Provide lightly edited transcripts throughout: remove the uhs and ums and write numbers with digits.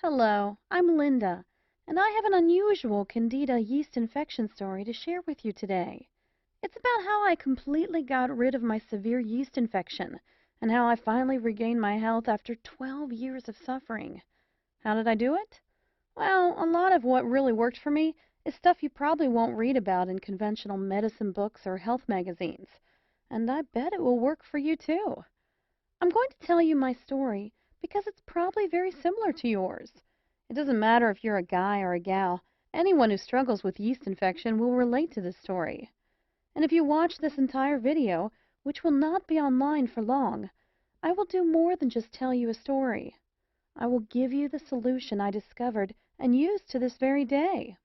Hello, I'm Linda, and I have an unusual candida yeast infection story to share with you today. It's about how I completely got rid of my severe yeast infection and how I finally regained my health after 12 years of suffering. How did I do it? Well, a lot of what really worked for me is stuff you probably won't read about in conventional medicine books or health magazines, and I bet it will work for you too. I'm going to tell you my story because it's probably very similar to yours. It doesn't matter if you're a guy or a gal, anyone who struggles with yeast infection will relate to this story. And if you watch this entire video, which will not be online for long, I will do more than just tell you a story. I will give you the solution I discovered and use to this very day.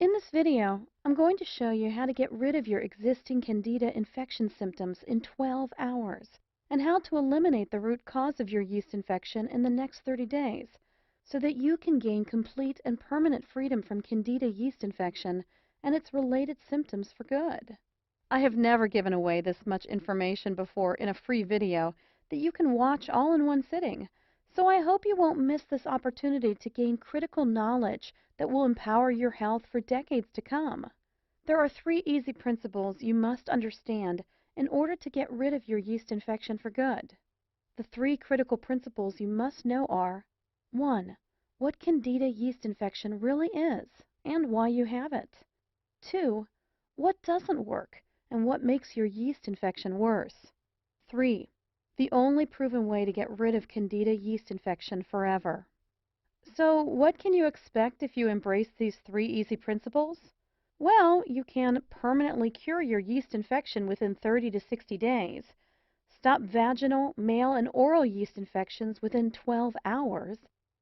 In this video, I'm going to show you how to get rid of your existing candida infection symptoms in 12 hours and how to eliminate the root cause of your yeast infection in the next 30 days so that you can gain complete and permanent freedom from candida yeast infection and its related symptoms for good. I have never given away this much information before in a free video that you can watch all in one sitting, so I hope you won't miss this opportunity to gain critical knowledge that will empower your health for decades to come. There are 3 easy principles you must understand in order to get rid of your yeast infection for good. The 3 critical principles you must know are: 1. What candida yeast infection really is and why you have it. 2. What doesn't work and what makes your yeast infection worse. 3. The only proven way to get rid of candida yeast infection forever. So, what can you expect if you embrace these 3 easy principles? Well, you can permanently cure your yeast infection within 30 to 60 days, stop vaginal, male, and oral yeast infections within 12 hours,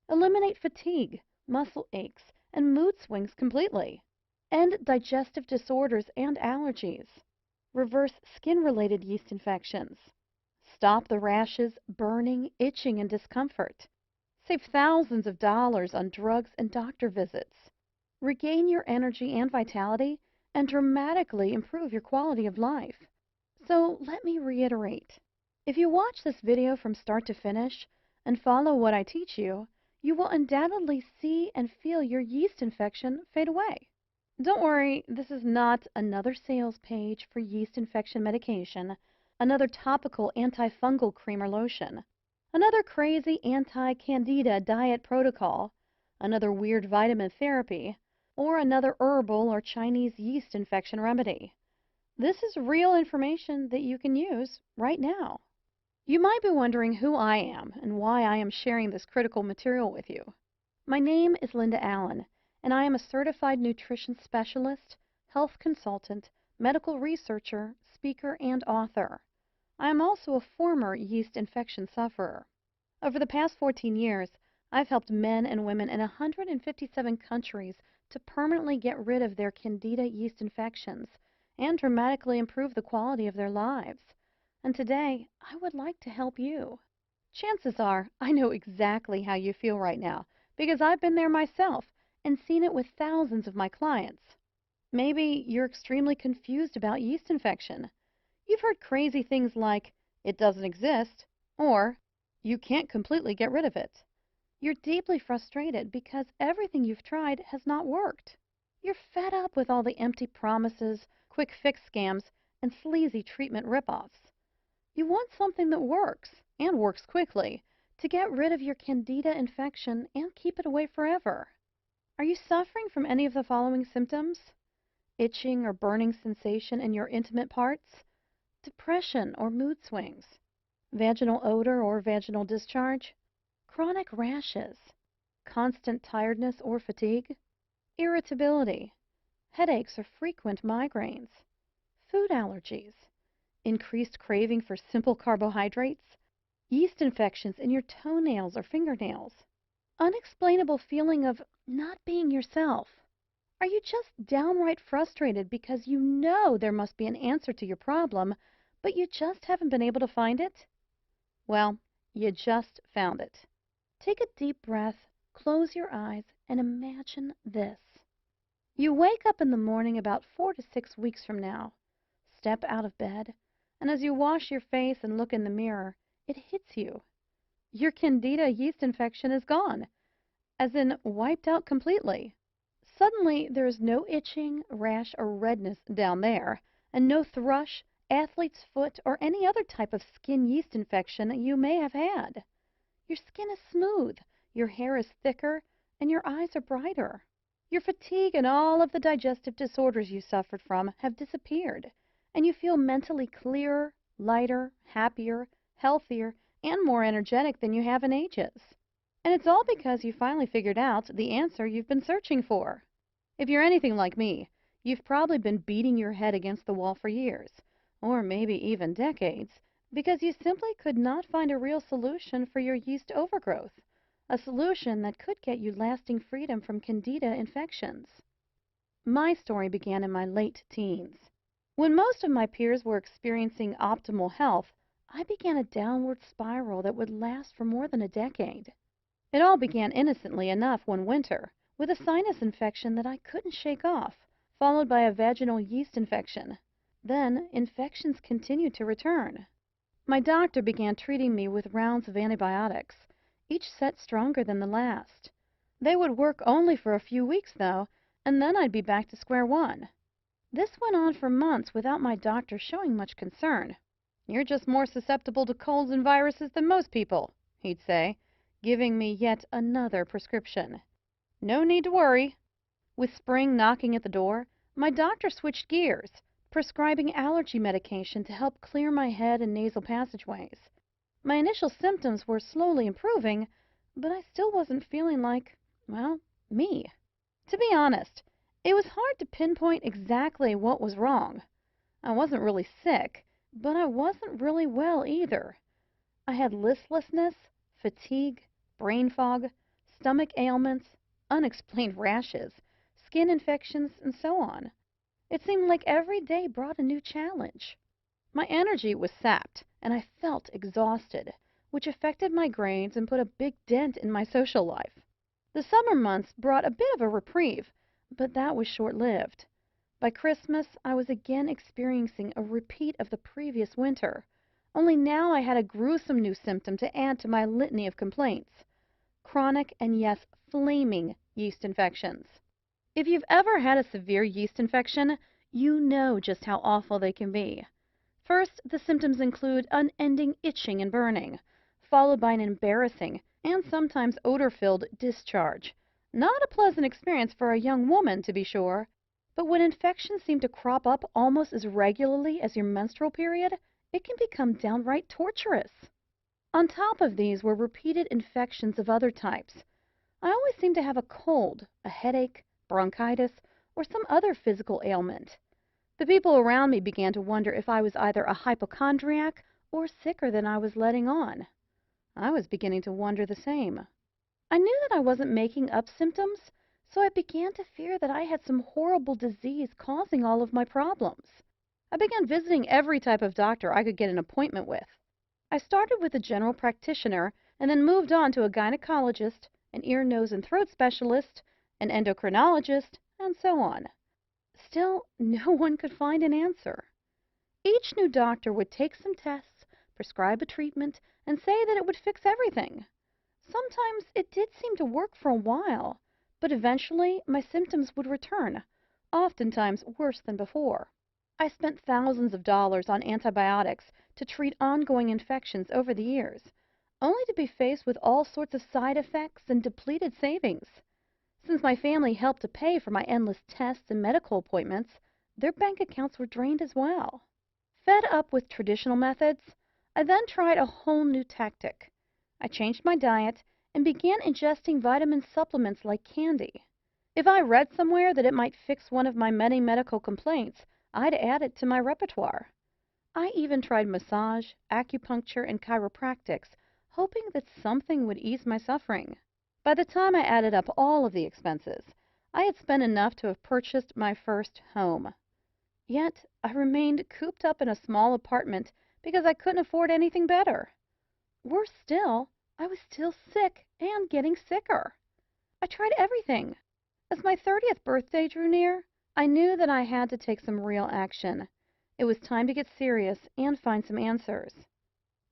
eliminate fatigue, muscle aches, and mood swings completely, end digestive disorders and allergies, reverse skin-related yeast infections, stop the rashes, burning, itching, and discomfort, save thousands of dollars on drugs and doctor visits, regain your energy and vitality, and dramatically improve your quality of life. So let me reiterate. If you watch this video from start to finish and follow what I teach you, you will undoubtedly see and feel your yeast infection fade away. Don't worry, this is not another sales page for yeast infection medication, another topical antifungal cream or lotion, another crazy anti-candida diet protocol, another weird vitamin therapy, or another herbal or Chinese yeast infection remedy. This is real information that you can use right now. You might be wondering who I am and why I am sharing this critical material with you. My name is Linda Allen, and I am a certified nutrition specialist, health consultant, medical researcher, speaker, and author. I am also a former yeast infection sufferer. Over the past 14 years, I've helped men and women in 157 countries to permanently get rid of their candida yeast infections and dramatically improve the quality of their lives. And today, I would like to help you. Chances are I know exactly how you feel right now because I've been there myself and seen it with thousands of my clients. Maybe you're extremely confused about yeast infection. You've heard crazy things like, "It doesn't exist," or "You can't completely get rid of it." You're deeply frustrated because everything you've tried has not worked. You're fed up with all the empty promises, quick fix scams, and sleazy treatment ripoffs. You want something that works, and works quickly, to get rid of your candida infection and keep it away forever. Are you suffering from any of the following symptoms? Itching or burning sensation in your intimate parts? Depression or mood swings? Vaginal odor or vaginal discharge? Chronic rashes? Constant tiredness or fatigue? Irritability? Headaches or frequent migraines? Food allergies? Increased craving for simple carbohydrates? Yeast infections in your toenails or fingernails? Unexplainable feeling of not being yourself? Are you just downright frustrated because you know there must be an answer to your problem, but you just haven't been able to find it? Well, you just found it. Take a deep breath, close your eyes, and imagine this. You wake up in the morning about 4 to 6 weeks from now. Step out of bed, and as you wash your face and look in the mirror, it hits you. Your candida yeast infection is gone. as in wiped out completely. Suddenly, there is no itching, rash, or redness down there, and no thrush, athlete's foot, or any other type of skin yeast infection you may have had. Your skin is smooth, your hair is thicker, and your eyes are brighter. Your fatigue and all of the digestive disorders you suffered from have disappeared, and you feel mentally clearer, lighter, happier, healthier, and more energetic than you have in ages. And it's all because you finally figured out the answer you've been searching for. If you're anything like me, you've probably been beating your head against the wall for years, or maybe even decades, because you simply could not find a real solution for your yeast overgrowth, a solution that could get you lasting freedom from candida infections. My story began in my late teens. When most of my peers were experiencing optimal health, I began a downward spiral that would last for more than a decade. It all began innocently enough one winter, with a sinus infection that I couldn't shake off, followed by a vaginal yeast infection. Then, infections continued to return. My doctor began treating me with rounds of antibiotics, each set stronger than the last. They would work only for a few weeks, though, and then I'd be back to square one. This went on for months without my doctor showing much concern. "You're just more susceptible to colds and viruses than most people," he'd say, giving me yet another prescription. "No need to worry." With spring knocking at the door, my doctor switched gears, prescribing allergy medication to help clear my head and nasal passageways. My initial symptoms were slowly improving, but I still wasn't feeling like, well, me. To be honest, it was hard to pinpoint exactly what was wrong. I wasn't really sick, but I wasn't really well either. I had listlessness, fatigue, brain fog, stomach ailments, unexplained rashes, skin infections, and so on. It seemed like every day brought a new challenge. My energy was sapped, and I felt exhausted, which affected my grades and put a big dent in my social life. The summer months brought a bit of a reprieve, but that was short-lived. By Christmas, I was again experiencing a repeat of the previous winter, only now I had a gruesome new symptom to add to my litany of complaints. Chronic and, yes, flaming yeast infections. If you've ever had a severe yeast infection, you know just how awful they can be. First, the symptoms include unending itching and burning, followed by an embarrassing and sometimes odor-filled discharge. Not a pleasant experience for a young woman, to be sure, but when infections seem to crop up almost as regularly as your menstrual period, it can become downright torturous. On top of these were repeated infections of other types. I always seemed to have a cold, a headache, bronchitis, or some other physical ailment. The people around me began to wonder if I was either a hypochondriac or sicker than I was letting on. I was beginning to wonder the same. I knew that I wasn't making up symptoms, so I began to fear that I had some horrible disease causing all of my problems. I began visiting every type of doctor I could get an appointment with. I started with a general practitioner and then moved on to a gynecologist, an ear, nose, and throat specialist, an endocrinologist, and so on. Still, no one could find an answer. Each new doctor would take some tests, prescribe a treatment, and say that it would fix everything. Sometimes it did seem to work for a while, but eventually my symptoms would return, oftentimes worse than before. I spent thousands of dollars on antibiotics to treat ongoing infections over the years, only to be faced with all sorts of side effects and depleted savings. Since my family helped to pay for my endless tests and medical appointments, their bank accounts were drained as well. Fed up with traditional methods, I then tried a whole new tactic. I changed my diet and began ingesting vitamin supplements like candy. If I read somewhere that it might fix one of my many medical complaints, I'd add it to my repertoire. I even tried massage, acupuncture, and chiropractics, hoping that something would ease my suffering. By the time I added up all of the expenses, I had spent enough to have purchased my first home. Yet, I remained cooped up in a small apartment because I couldn't afford anything better. Worse still, I was still sick and getting sicker. I tried everything. As my 30th birthday drew near, I knew that I had to take some real action. It was time to get serious and find some answers.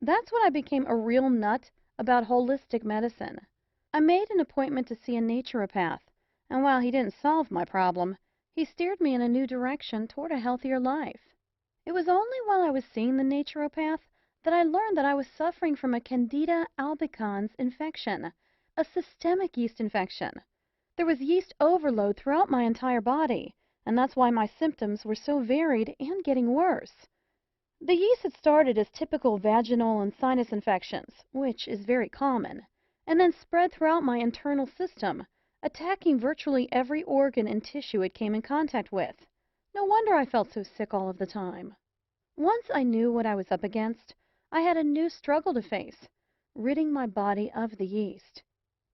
That's when I became a real nut about holistic medicine. I made an appointment to see a naturopath, and while he didn't solve my problem, he steered me in a new direction toward a healthier life. It was only while I was seeing the naturopath that I learned that I was suffering from a Candida albicans infection, a systemic yeast infection. There was yeast overload throughout my entire body, and that's why my symptoms were so varied and getting worse. The yeast had started as typical vaginal and sinus infections, which is very common, and then spread throughout my internal system, attacking virtually every organ and tissue it came in contact with. No wonder I felt so sick all of the time. Once I knew what I was up against, I had a new struggle to face, ridding my body of the yeast.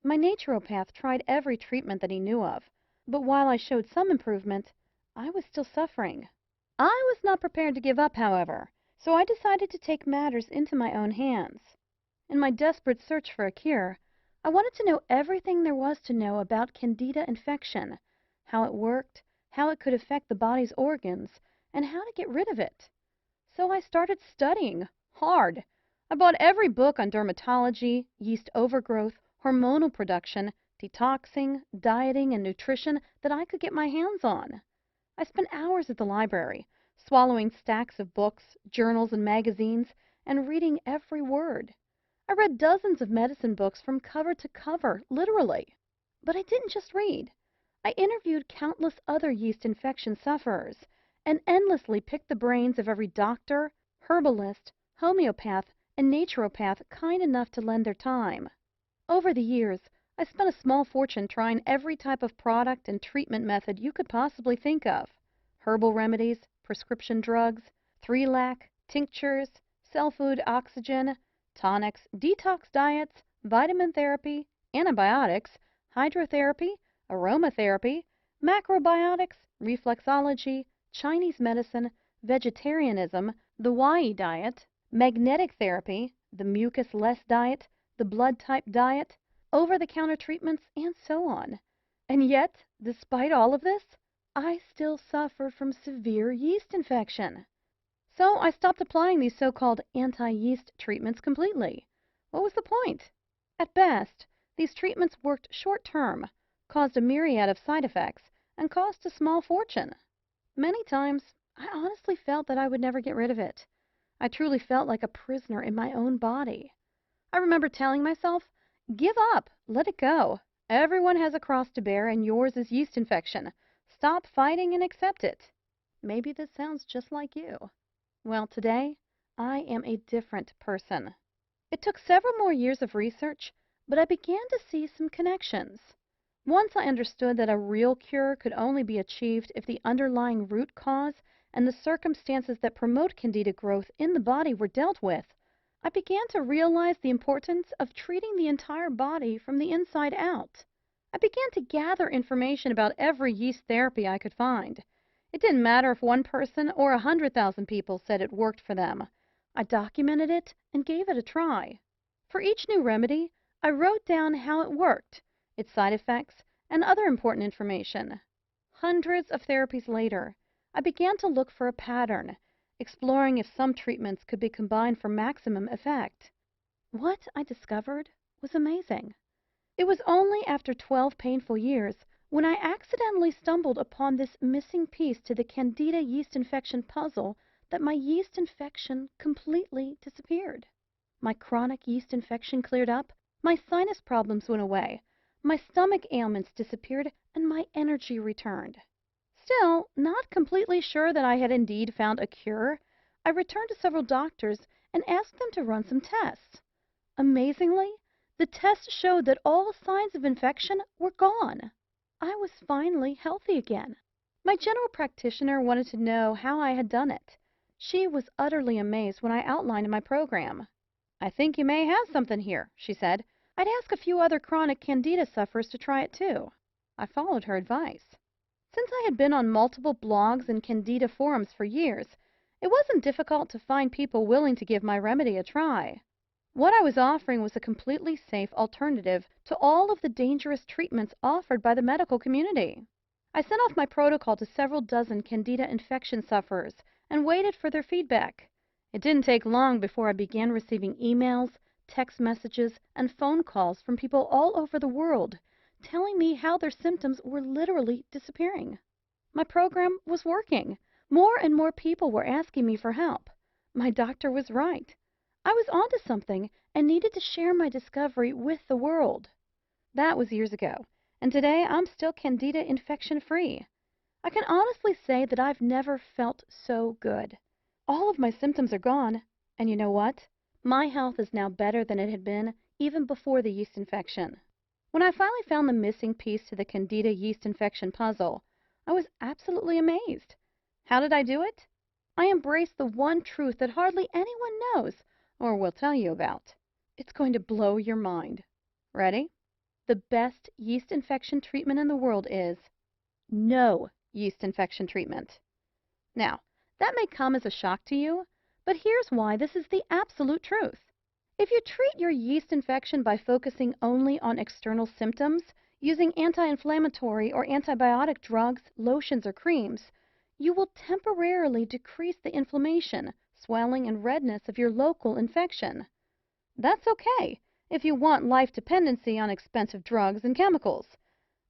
My naturopath tried every treatment that he knew of, but while I showed some improvement, I was still suffering. I was not prepared to give up, however, so I decided to take matters into my own hands. In my desperate search for a cure, I wanted to know everything there was to know about Candida infection, how it worked, how it could affect the body's organs, and how to get rid of it. So I started studying hard. I bought every book on dermatology, yeast overgrowth, hormonal production, detoxing, dieting, and nutrition that I could get my hands on. I spent hours at the library, swallowing stacks of books, journals, and magazines, and reading every word. I read dozens of medicine books from cover to cover, literally. But I didn't just read. I interviewed countless other yeast infection sufferers and endlessly picked the brains of every doctor, herbalist, homeopath, and naturopath kind enough to lend their time. Over the years, I spent a small fortune trying every type of product and treatment method you could possibly think of. Herbal remedies, prescription drugs, 3-lac, tinctures, cell food oxygen, tonics, detox diets, vitamin therapy, antibiotics, hydrotherapy, aromatherapy, macrobiotics, reflexology, Chinese medicine, vegetarianism, the Y diet, magnetic therapy, the mucus-less diet, the blood type diet, over-the-counter treatments, and so on. And yet, despite all of this, I still suffered from severe yeast infection. So I stopped applying these so-called anti-yeast treatments completely. What was the point? At best, these treatments worked short-term, caused a myriad of side effects, and cost a small fortune. Many times, I honestly felt that I would never get rid of it. I truly felt like a prisoner in my own body. I remember telling myself, give up, let it go. Everyone has a cross to bear, and yours is yeast infection. Stop fighting and accept it. Maybe this sounds just like you. Well, today, I am a different person. It took several more years of research, but I began to see some connections. Once I understood that a real cure could only be achieved if the underlying root cause and the circumstances that promote Candida growth in the body were dealt with, I began to realize the importance of treating the entire body from the inside out. I began to gather information about every yeast therapy I could find. It didn't matter if one person or 100,000 people said it worked for them. I documented it and gave it a try. For each new remedy, I wrote down how it worked, its side effects, and other important information. Hundreds of therapies later, I began to look for a pattern, exploring if some treatments could be combined for maximum effect. What I discovered was amazing. It was only after 12 painful years when I accidentally stumbled upon this missing piece to the Candida yeast infection puzzle that my yeast infection completely disappeared. My chronic yeast infection cleared up, my sinus problems went away, my stomach ailments disappeared, and my energy returned. Still, not completely sure that I had indeed found a cure, I returned to several doctors and asked them to run some tests. Amazingly, the tests showed that all signs of infection were gone. I was finally healthy again. My general practitioner wanted to know how I had done it. She was utterly amazed when I outlined my program. "I think you may have something here," she said. "I'd ask a few other chronic Candida sufferers to try it too." I followed her advice. Since I had been on multiple blogs and Candida forums for years, it wasn't difficult to find people willing to give my remedy a try. What I was offering was a completely safe alternative to all of the dangerous treatments offered by the medical community. I sent off my protocol to several dozen Candida infection sufferers and waited for their feedback. It didn't take long before I began receiving emails, text messages, and phone calls from people all over the world telling me how their symptoms were literally disappearing. My program was working. More and more people were asking me for help. My doctor was right. I was onto something and needed to share my discovery with the world. That was years ago, and today I'm still candida infection-free. I can honestly say that I've never felt so good. All of my symptoms are gone, and you know what? My health is now better than it had been even before the yeast infection. When I finally found the missing piece to the candida yeast infection puzzle, I was absolutely amazed. How did I do it? I embraced the one truth that hardly anyone knows or will tell you about. It's going to blow your mind. Ready? The best yeast infection treatment in the world is no yeast infection treatment. Now, that may come as a shock to you, but here's why this is the absolute truth. If you treat your yeast infection by focusing only on external symptoms, using anti-inflammatory or antibiotic drugs, lotions, or creams, you will temporarily decrease the inflammation, swelling, and redness of your local infection. That's okay if you want life dependency on expensive drugs and chemicals,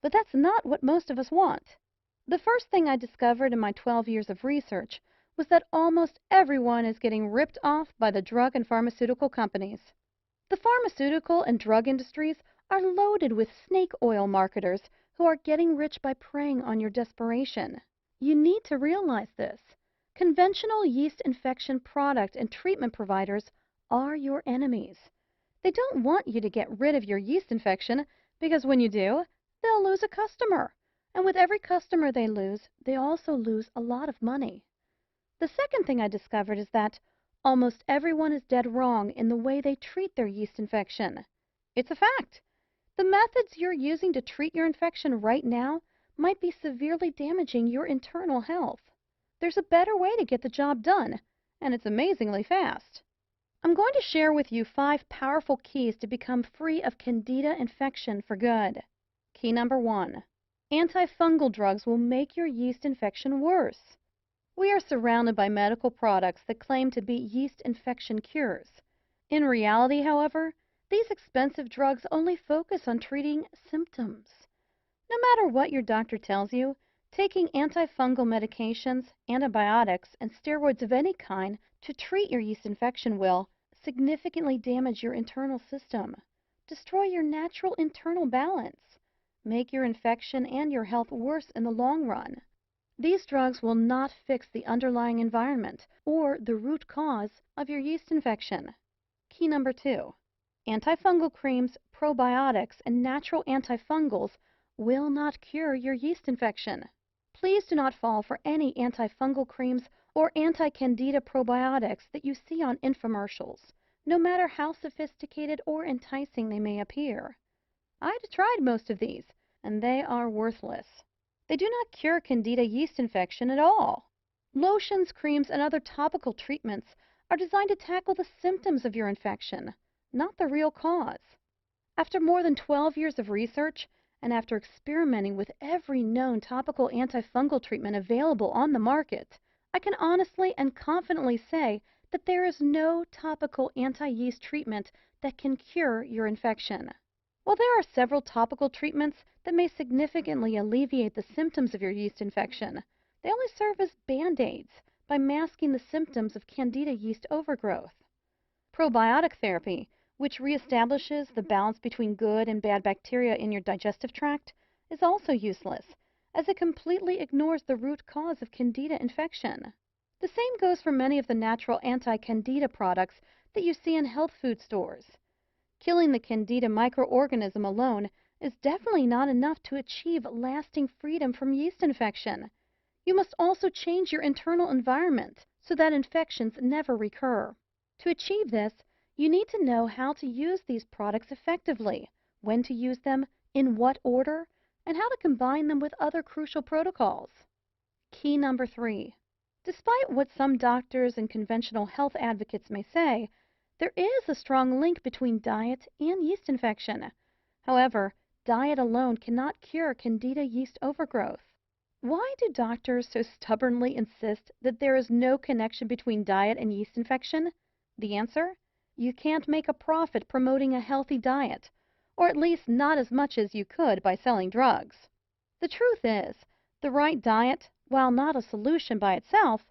but that's not what most of us want. The first thing I discovered in my 12 years of research was that almost everyone is getting ripped off by the drug and pharmaceutical companies. The pharmaceutical and drug industries are loaded with snake oil marketers who are getting rich by preying on your desperation. You need to realize this. Conventional yeast infection product and treatment providers are your enemies. They don't want you to get rid of your yeast infection because when you do, they'll lose a customer. And with every customer they lose, they also lose a lot of money. The second thing I discovered is that almost everyone is dead wrong in the way they treat their yeast infection. It's a fact. The methods you're using to treat your infection right now might be severely damaging your internal health. There's a better way to get the job done, and it's amazingly fast. I'm going to share with you 5 powerful keys to become free of candida infection for good. Key number 1. Antifungal drugs will make your yeast infection worse. We are surrounded by medical products that claim to be yeast infection cures. In reality, however, these expensive drugs only focus on treating symptoms. No matter what your doctor tells you, taking antifungal medications, antibiotics, and steroids of any kind to treat your yeast infection will significantly damage your internal system, destroy your natural internal balance, make your infection and your health worse in the long run. These drugs will not fix the underlying environment or the root cause of your yeast infection. Key number 2. Antifungal creams, probiotics, and natural antifungals will not cure your yeast infection. Please do not fall for any antifungal creams or anti-candida probiotics that you see on infomercials, no matter how sophisticated or enticing they may appear. I've tried most of these, and they are worthless. They do not cure candida yeast infection at all. Lotions, creams, and other topical treatments are designed to tackle the symptoms of your infection, not the real cause. After more than 12 years of research, and after experimenting with every known topical antifungal treatment available on the market, I can honestly and confidently say that there is no topical anti-yeast treatment that can cure your infection. While there are several topical treatments that may significantly alleviate the symptoms of your yeast infection, they only serve as band-aids by masking the symptoms of candida yeast overgrowth. Probiotic therapy, which reestablishes the balance between good and bad bacteria in your digestive tract, is also useless, as it completely ignores the root cause of candida infection. The same goes for many of the natural anti-candida products that you see in health food stores. Killing the candida microorganism alone is definitely not enough to achieve lasting freedom from yeast infection. You must also change your internal environment so that infections never recur. To achieve this, you need to know how to use these products effectively, when to use them, in what order, and how to combine them with other crucial protocols. Key number 3. Despite what some doctors and conventional health advocates may say, there is a strong link between diet and yeast infection. However, diet alone cannot cure candida yeast overgrowth. Why do doctors so stubbornly insist that there is no connection between diet and yeast infection? The answer? You can't make a profit promoting a healthy diet, or at least not as much as you could by selling drugs. The truth is, the right diet, while not a solution by itself,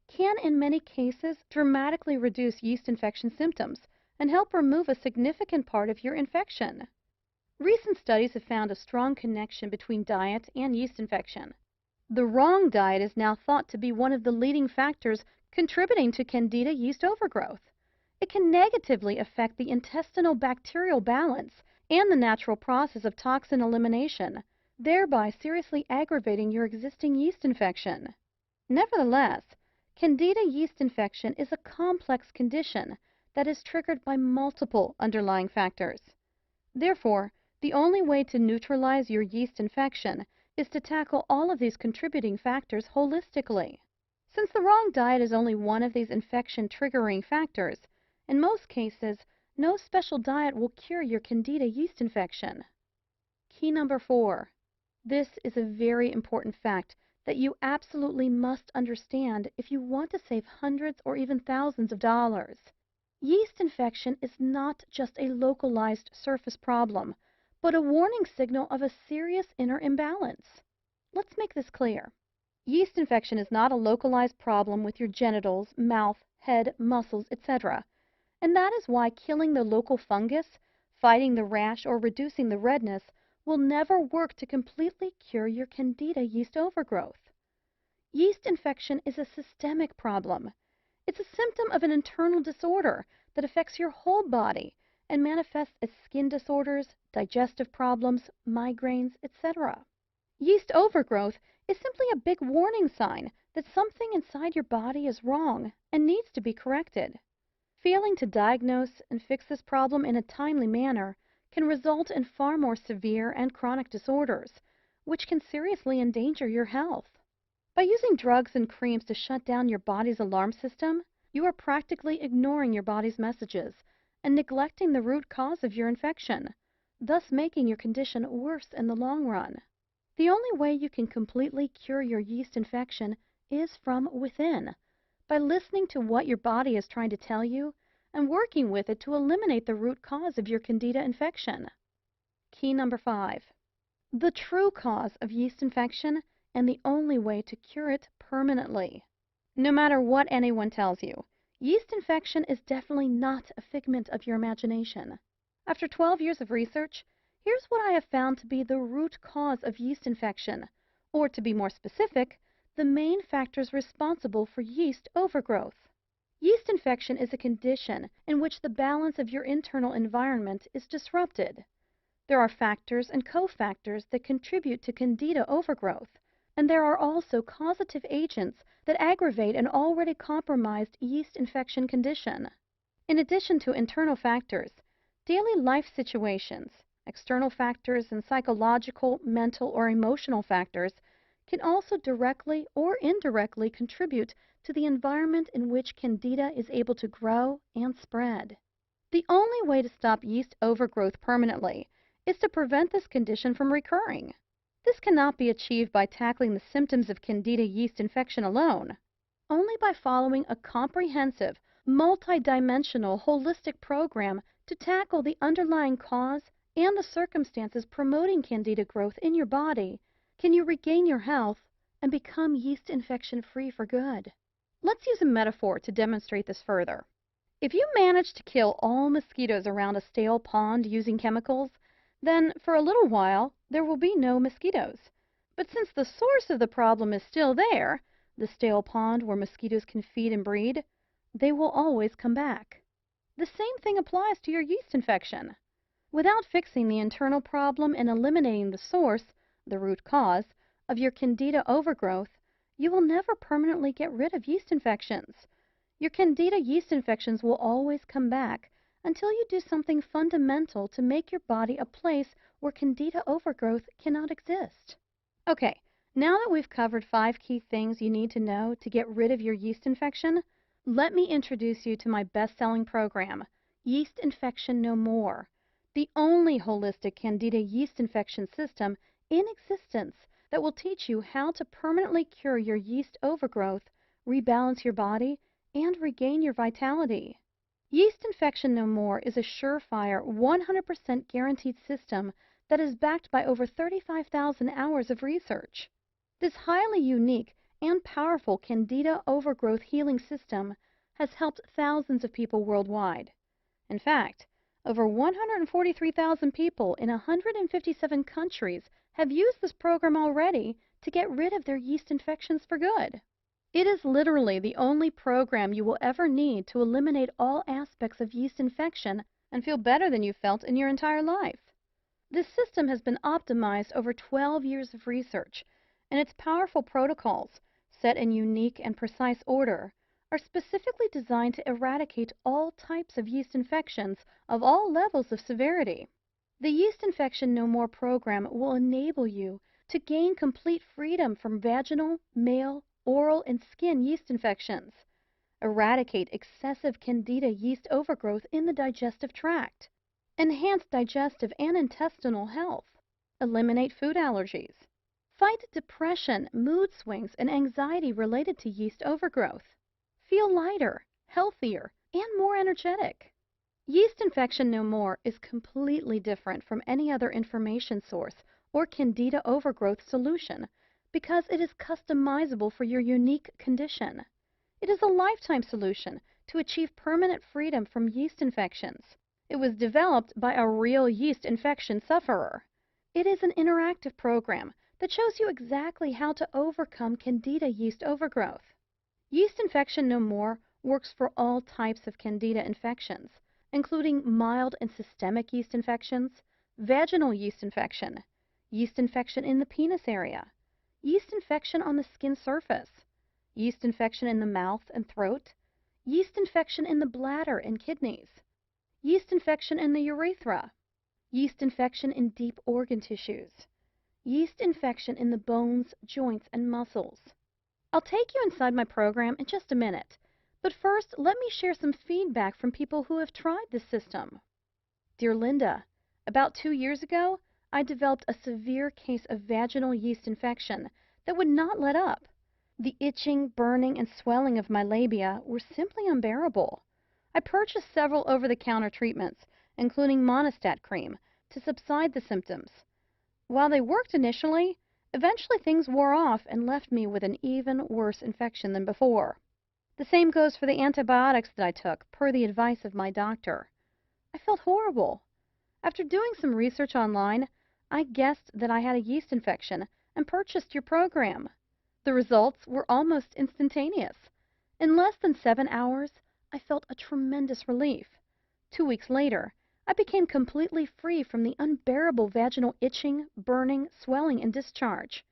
can in many cases dramatically reduce yeast infection symptoms and help remove a significant part of your infection. Recent studies have found a strong connection between diet and yeast infection. The wrong diet is now thought to be one of the leading factors contributing to candida yeast overgrowth. It can negatively affect the intestinal bacterial balance and the natural process of toxin elimination, thereby seriously aggravating your existing yeast infection. Nevertheless, candida yeast infection is a complex condition that is triggered by multiple underlying factors. Therefore, the only way to neutralize your yeast infection is to tackle all of these contributing factors holistically. Since the wrong diet is only one of these infection-triggering factors, in most cases, no special diet will cure your candida yeast infection. Key number 4. This is a very important fact that you absolutely must understand if you want to save hundreds or even thousands of dollars. Yeast infection is not just a localized surface problem, but a warning signal of a serious inner imbalance. Let's make this clear. Yeast infection is not a localized problem with your genitals, mouth, head, muscles, etc. And that is why killing the local fungus, fighting the rash, or reducing the redness will never work to completely cure your candida yeast overgrowth. Yeast infection is a systemic problem. It's a symptom of an internal disorder that affects your whole body and manifests as skin disorders, digestive problems, migraines, etc. Yeast overgrowth is simply a big warning sign that something inside your body is wrong and needs to be corrected. Failing to diagnose and fix this problem in a timely manner can result in far more severe and chronic disorders, which can seriously endanger your health. By using drugs and creams to shut down your body's alarm system, you are practically ignoring your body's messages and neglecting the root cause of your infection, thus making your condition worse in the long run. The only way you can completely cure your yeast infection is from within, by listening to what your body is trying to tell you and working with it to eliminate the root cause of your candida infection. Key number 5. The true cause of yeast infection and the only way to cure it permanently. No matter what anyone tells you, yeast infection is definitely not a figment of your imagination. After 12 years of research, here's what I have found to be the root cause of yeast infection, or to be more specific, the main factors responsible for yeast overgrowth. Yeast infection is a condition in which the balance of your internal environment is disrupted. There are factors and cofactors that contribute to candida overgrowth, and there are also causative agents that aggravate an already compromised yeast infection condition. In addition to internal factors, daily life situations, external factors, and psychological, mental, or emotional factors can also directly or indirectly contribute to the environment in which candida is able to grow and spread. The only way to stop yeast overgrowth permanently is to prevent this condition from recurring. This cannot be achieved by tackling the symptoms of candida yeast infection alone. Only by following a comprehensive, multidimensional, holistic program to tackle the underlying cause and the circumstances promoting candida growth in your body can you regain your health and become yeast infection-free for good. Let's use a metaphor to demonstrate this further. If you manage to kill all mosquitoes around a stale pond using chemicals, then for a little while there will be no mosquitoes. But since the source of the problem is still there, the stale pond where mosquitoes can feed and breed, they will always come back. The same thing applies to your yeast infection. Without fixing the internal problem and eliminating the source, the root cause, of your candida overgrowth, you will never permanently get rid of yeast infections. Your candida yeast infections will always come back until you do something fundamental to make your body a place where candida overgrowth cannot exist. Okay, now that we've covered 5 key things you need to know to get rid of your yeast infection, let me introduce you to my best-selling program, Yeast Infection No More, the only holistic candida yeast infection system in existence that will teach you how to permanently cure your yeast overgrowth, rebalance your body, and regain your vitality. Yeast Infection No More is a surefire, 100% guaranteed system that is backed by over 35,000 hours of research. This highly unique and powerful candida overgrowth healing system has helped thousands of people worldwide. In fact, over 143,000 people in 157 countries have used this program already to get rid of their yeast infections for good. It is literally the only program you will ever need to eliminate all aspects of yeast infection and feel better than you felt in your entire life. This system has been optimized over 12 years of research, and its powerful protocols, set in unique and precise order, are specifically designed to eradicate all types of yeast infections of all levels of severity. The Yeast Infection No More program will enable you to gain complete freedom from vaginal, male, oral, and skin yeast infections, eradicate excessive candida yeast overgrowth in the digestive tract, enhance digestive and intestinal health, eliminate food allergies, fight depression, mood swings, and anxiety related to yeast overgrowth, feel lighter, healthier, and more energetic. Yeast Infection No More is completely different from any other information source or candida overgrowth solution because it is customizable for your unique condition. It is a lifetime solution to achieve permanent freedom from yeast infections. It was developed by a real yeast infection sufferer. It is an interactive program that shows you exactly how to overcome candida yeast overgrowth. Yeast Infection No More works for all types of candida infections, including mild and systemic yeast infections, vaginal yeast infection in the penis area, yeast infection on the skin surface, yeast infection in the mouth and throat, yeast infection in the bladder and kidneys, yeast infection in the urethra, yeast infection in deep organ tissues, yeast infection in the bones, joints, and muscles. I'll take you inside my program in just a minute, but first let me share some feedback from people who have tried this system. Dear Linda, about 2 years ago, I developed a severe case of vaginal yeast infection that would not let up. The itching, burning, and swelling of my labia were simply unbearable. I purchased several over-the-counter treatments, including Monistat cream, to subside the symptoms. While they worked initially, eventually things wore off and left me with an even worse infection than before. The same goes for the antibiotics that I took, per the advice of my doctor. I felt horrible. After doing some research online, I guessed that I had a yeast infection and purchased your program. The results were almost instantaneous. In less than 7 hours, I felt a tremendous relief. 2 weeks later, I became completely free from the unbearable vaginal itching, burning, swelling, and discharge.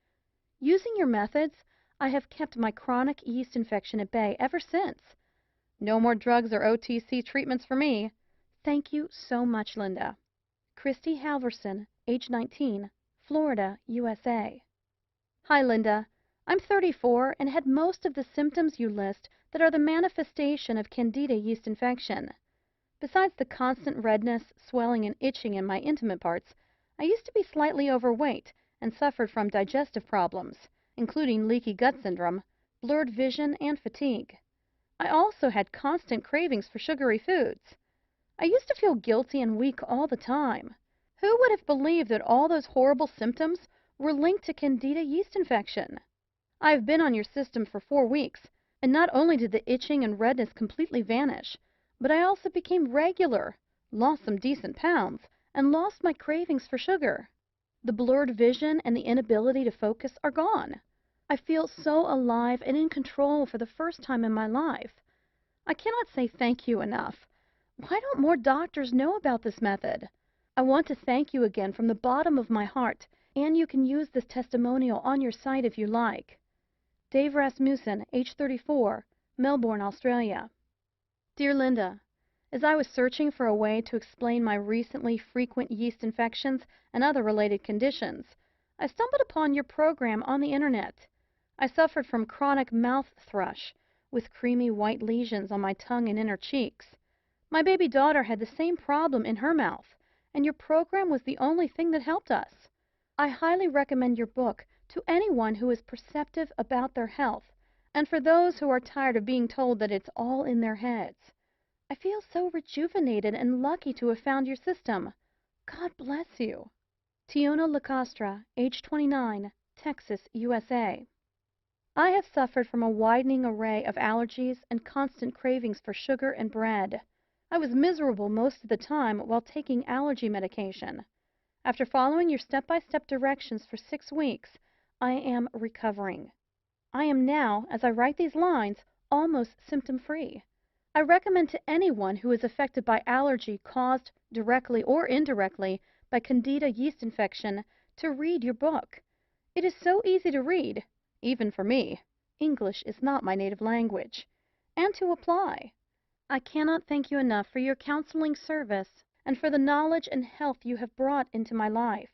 Using your methods, I have kept my chronic yeast infection at bay ever since. No more drugs or OTC treatments for me. Thank you so much, Linda. Christy Halverson, age 19, Florida, USA. Hi, Linda. I'm 34 and had most of the symptoms you list that are the manifestation of candida yeast infection. Besides the constant redness, swelling, and itching in my intimate parts, I used to be slightly overweight and suffered from digestive problems, including leaky gut syndrome, blurred vision, and fatigue. I also had constant cravings for sugary foods. I used to feel guilty and weak all the time. Who would have believed that all those horrible symptoms were linked to candida yeast infection? I have been on your system for 4 weeks, and not only did the itching and redness completely vanish, but I also became regular, lost some decent pounds, and lost my cravings for sugar. The blurred vision and the inability to focus are gone. I feel so alive and in control for the first time in my life. I cannot say thank you enough. Why don't more doctors know about this method? I want to thank you again from the bottom of my heart, and you can use this testimonial on your site if you like. Dave Rasmussen, age 34, Melbourne, Australia. Dear Linda, as I was searching for a way to explain my recently frequent yeast infections and other related conditions, I stumbled upon your program on the internet. I suffered from chronic mouth thrush, with creamy white lesions on my tongue and inner cheeks. My baby daughter had the same problem in her mouth, and your program was the only thing that helped us. I highly recommend your book to anyone who is perceptive about their health, and for those who are tired of being told that it's all in their heads. I feel so rejuvenated and lucky to have found your system. God bless you. Tiona Lacostra, age 29, Texas, USA. I have suffered from a widening array of allergies and constant cravings for sugar and bread. I was miserable most of the time while taking allergy medication. After following your step-by-step directions for 6 weeks, I am recovering. I am now, as I write these lines, almost symptom-free. I recommend to anyone who is affected by allergy caused, directly or indirectly, by candida yeast infection to read your book. It is so easy to read, even for me. English is not my native language. And to apply. I cannot thank you enough for your counseling service and for the knowledge and health you have brought into my life.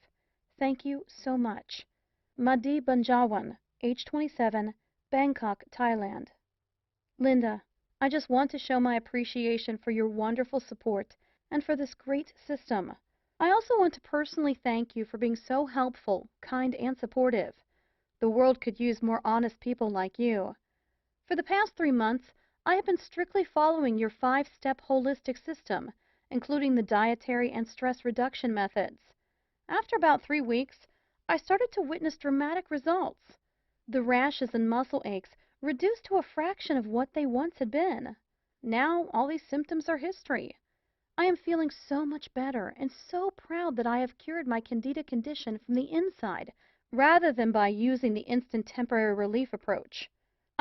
Thank you so much. Madi Banjawan, age 27, Bangkok, Thailand. Linda, I just want to show my appreciation for your wonderful support and for this great system. I also want to personally thank you for being so helpful, kind, and supportive. The world could use more honest people like you. For the past 3 months, I have been strictly following your 5-step holistic system, including the dietary and stress reduction methods. After about 3 weeks, I started to witness dramatic results. The rashes and muscle aches reduced to a fraction of what they once had been. Now, all these symptoms are history. I am feeling so much better and so proud that I have cured my candida condition from the inside, rather than by using the instant temporary relief approach.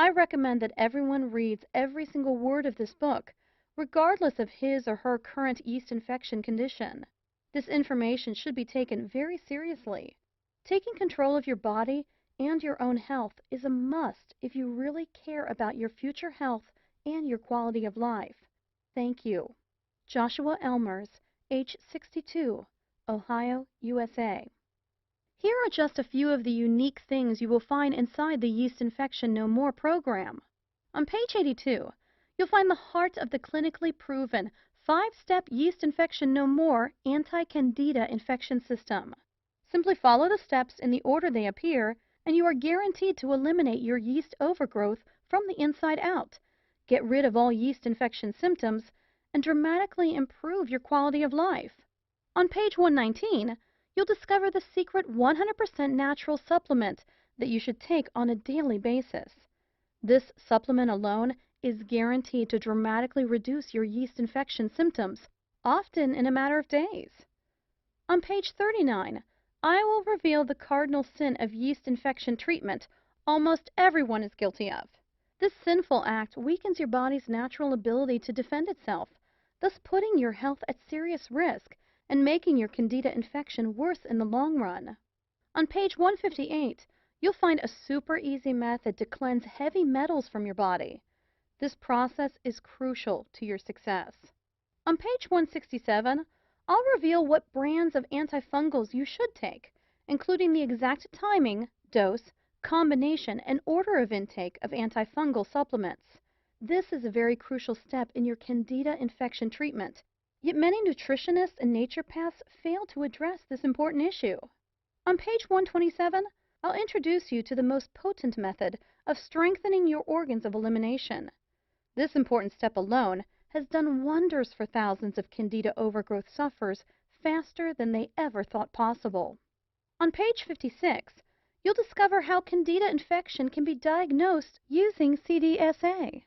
I recommend that everyone reads every single word of this book, regardless of his or her current yeast infection condition. This information should be taken very seriously. Taking control of your body and your own health is a must if you really care about your future health and your quality of life. Thank you. Joshua Elmers, age 62, Ohio, USA. Here are just a few of the unique things you will find inside the Yeast Infection No More program. On page 82, you'll find the heart of the clinically proven 5-step Yeast Infection No More anti-candida infection system. Simply follow the steps in the order they appear, and you are guaranteed to eliminate your yeast overgrowth from the inside out, get rid of all yeast infection symptoms, and dramatically improve your quality of life. On page 119, you'll discover the secret 100% natural supplement that you should take on a daily basis. This supplement alone is guaranteed to dramatically reduce your yeast infection symptoms, often in a matter of days. On page 39, I will reveal the cardinal sin of yeast infection treatment almost everyone is guilty of. This sinful act weakens your body's natural ability to defend itself, thus putting your health at serious risk and making your candida infection worse in the long run. On page 158, you'll find a super easy method to cleanse heavy metals from your body. This process is crucial to your success. On page 167, I'll reveal what brands of antifungals you should take, including the exact timing, dose, combination, and order of intake of antifungal supplements. This is a very crucial step in your candida infection treatment, yet many nutritionists and naturopaths fail to address this important issue. On page 127, I'll introduce you to the most potent method of strengthening your organs of elimination. This important step alone has done wonders for thousands of candida overgrowth sufferers faster than they ever thought possible. On page 56, you'll discover how candida infection can be diagnosed using CDSA,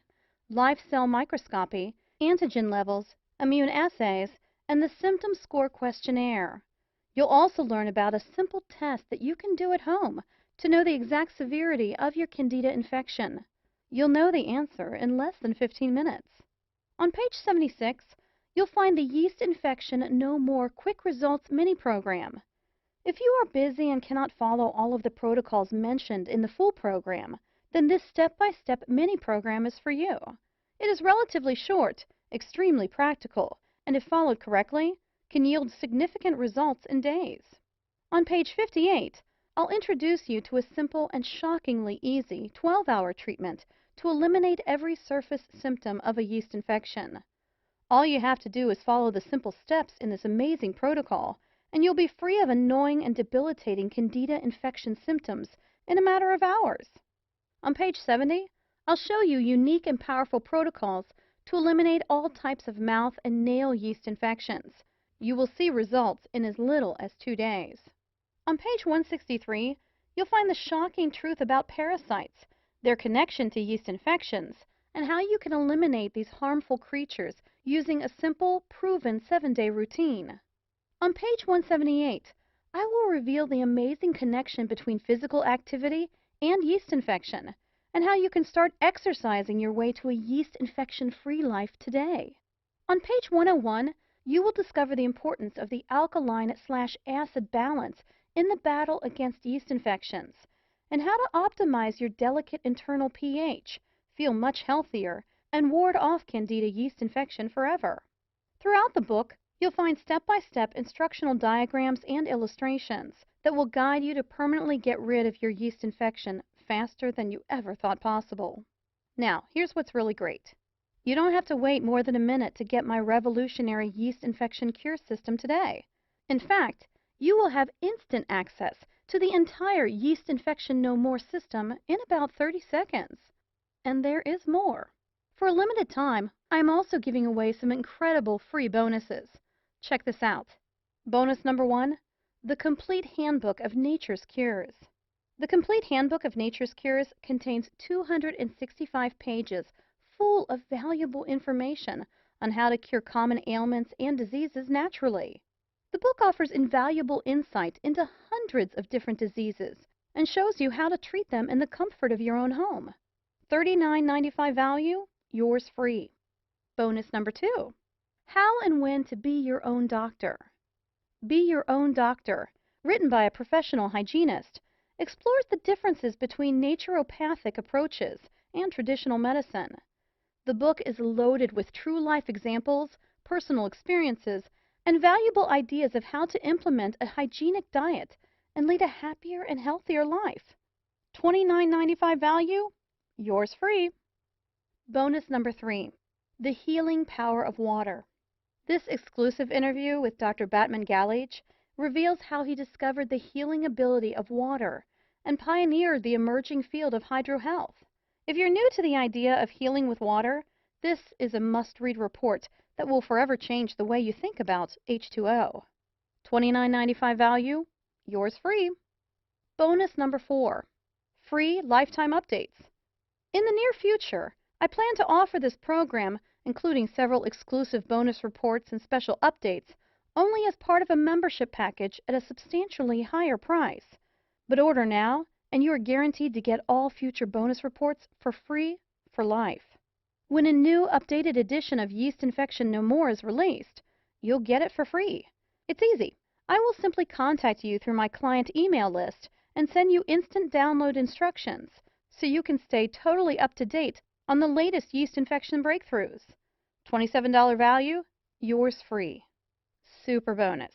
live cell microscopy, antigen levels, immune assays, and the symptom score questionnaire. You'll also learn about a simple test that you can do at home to know the exact severity of your candida infection. You'll know the answer in less than 15 minutes. On page 76, you'll find the Yeast Infection No More Quick Results mini program. If you are busy and cannot follow all of the protocols mentioned in the full program, then this step-by-step mini program is for you. It is relatively short, extremely practical, and if followed correctly, can yield significant results in days. On page 58, I'll introduce you to a simple and shockingly easy 12-hour treatment to eliminate every surface symptom of a yeast infection. All you have to do is follow the simple steps in this amazing protocol, and you'll be free of annoying and debilitating candida infection symptoms in a matter of hours. On page 70, I'll show you unique and powerful protocols to eliminate all types of mouth and nail yeast infections. You will see results in as little as 2 days. On page 163, you'll find the shocking truth about parasites, their connection to yeast infections, and how you can eliminate these harmful creatures using a simple, proven 7-day routine. On page 178, I will reveal the amazing connection between physical activity and yeast infection, and how you can start exercising your way to a yeast infection-free life today. On page 101, you will discover the importance of the alkaline/acid balance in the battle against yeast infections, and how to optimize your delicate internal pH, feel much healthier, and ward off candida yeast infection forever. Throughout the book, you'll find step-by-step instructional diagrams and illustrations that will guide you to permanently get rid of your yeast infection faster than you ever thought possible. Now, here's what's really great. You don't have to wait more than a minute to get my revolutionary yeast infection cure system today. In fact, you will have instant access to the entire Yeast Infection No More system in about 30 seconds. And there is more. For a limited time, I'm also giving away some incredible free bonuses. Check this out. Bonus number 1, the Complete Handbook of Nature's Cures. The Complete Handbook of Nature's Cures contains 265 pages full of valuable information on how to cure common ailments and diseases naturally. The book offers invaluable insight into hundreds of different diseases and shows you how to treat them in the comfort of your own home. $39.95 value, yours free. Bonus number 2, How and When to Be Your Own Doctor. Be Your Own Doctor, written by a professional hygienist, explores the differences between naturopathic approaches and traditional medicine. The book is loaded with true-life examples, personal experiences, and valuable ideas of how to implement a hygienic diet and lead a happier and healthier life. $29.95 value, yours free. Bonus number 3, The Healing Power of Water. This exclusive interview with Dr. Batman Galich reveals how he discovered the healing ability of water and pioneered the emerging field of hydrohealth. If you're new to the idea of healing with water, this is a must-read report that will forever change the way you think about H2O. $29.95 value, yours free. Bonus number 4, Free Lifetime Updates. In the near future, I plan to offer this program, including several exclusive bonus reports and special updates, only as part of a membership package at a substantially higher price. But order now, and you are guaranteed to get all future bonus reports for free for life. When a new updated edition of Yeast Infection No More is released, you'll get it for free. It's easy. I will simply contact you through my client email list and send you instant download instructions so you can stay totally up to date on the latest yeast infection breakthroughs. $27 value, yours free. Super bonus.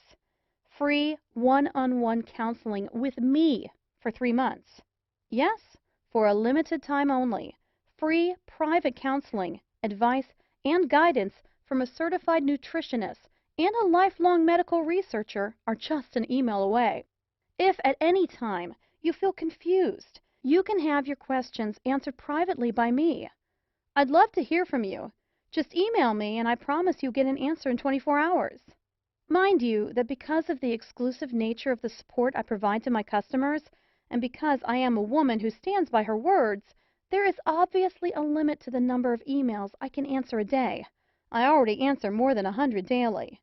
Free one-on-one counseling with me for 3 months. Yes, for a limited time only. Free private counseling, advice, and guidance from a certified nutritionist and a lifelong medical researcher are just an email away. If at any time you feel confused, you can have your questions answered privately by me. I'd love to hear from you. Just email me and I promise you'll get an answer in 24 hours. Mind you that because of the exclusive nature of the support I provide to my customers, and because I am a woman who stands by her words, there is obviously a limit to the number of emails I can answer a day. I already answer more than 100 daily.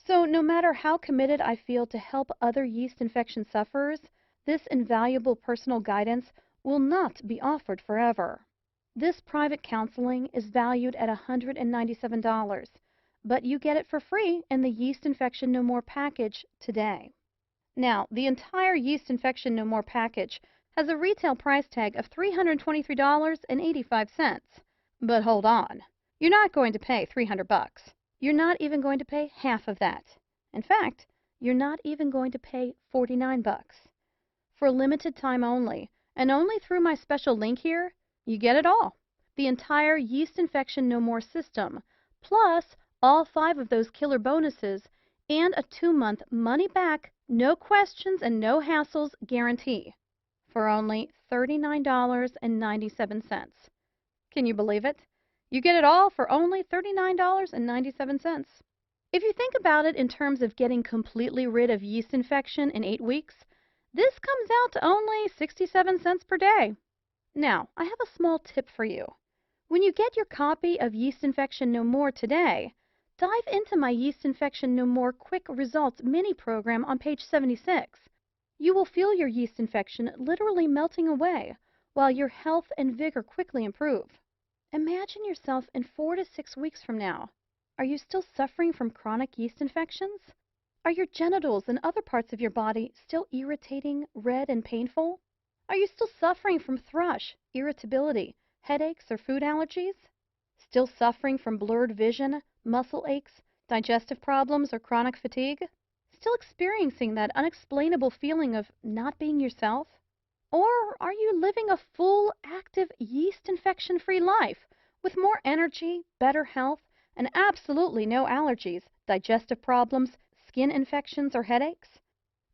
So no matter how committed I feel to help other yeast infection sufferers, this invaluable personal guidance will not be offered forever. This private counseling is valued at $197, but you get it for free in the Yeast Infection No More package today. Now, the entire Yeast Infection No More package has a retail price tag of $323.85. But hold on. You're not going to pay $300. You're not even going to pay half of that. In fact, you're not even going to pay $49. For a limited time only, and only through my special link here, you get it all. The entire Yeast Infection No More system, plus all 5 of those killer bonuses, and a 2-month money-back, no questions and no hassles guarantee for only $39.97. Can you believe it? You get it all for only $39.97. If you think about it in terms of getting completely rid of yeast infection in 8 weeks, this comes out to only 67 cents per day. Now, I have a small tip for you. When you get your copy of Yeast Infection No More today, dive into my Yeast Infection No More Quick Results mini program on page 76. You will feel your yeast infection literally melting away, while your health and vigor quickly improve. Imagine yourself in 4 to 6 weeks from now. Are you still suffering from chronic yeast infections? Are your genitals and other parts of your body still irritating, red, and painful? Are you still suffering from thrush, irritability, headaches, or food allergies? Still suffering from blurred vision, muscle aches, digestive problems, or chronic fatigue? Still experiencing that unexplainable feeling of not being yourself? Or are you living a full, active, yeast infection-free life with more energy, better health, and absolutely no allergies, digestive problems, skin infections, or headaches?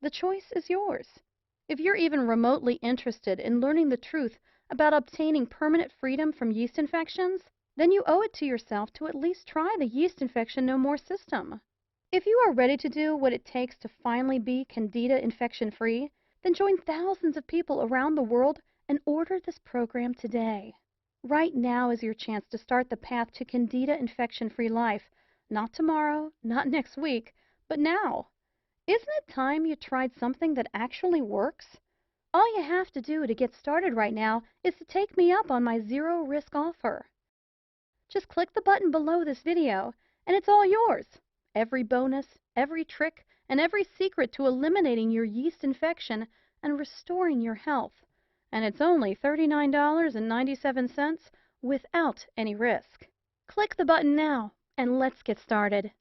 The choice is yours. If you're even remotely interested in learning the truth about obtaining permanent freedom from yeast infections, then you owe it to yourself to at least try the Yeast Infection No More system. If you are ready to do what it takes to finally be candida infection-free, then join thousands of people around the world and order this program today. Right now is your chance to start the path to candida infection-free life. Not tomorrow, not next week, but now. Isn't it time you tried something that actually works? All you have to do to get started right now is to take me up on my zero-risk offer. Just click the button below this video, and it's all yours. Every bonus, every trick, and every secret to eliminating your yeast infection and restoring your health. And it's only $39.97 without any risk. Click the button now, and let's get started.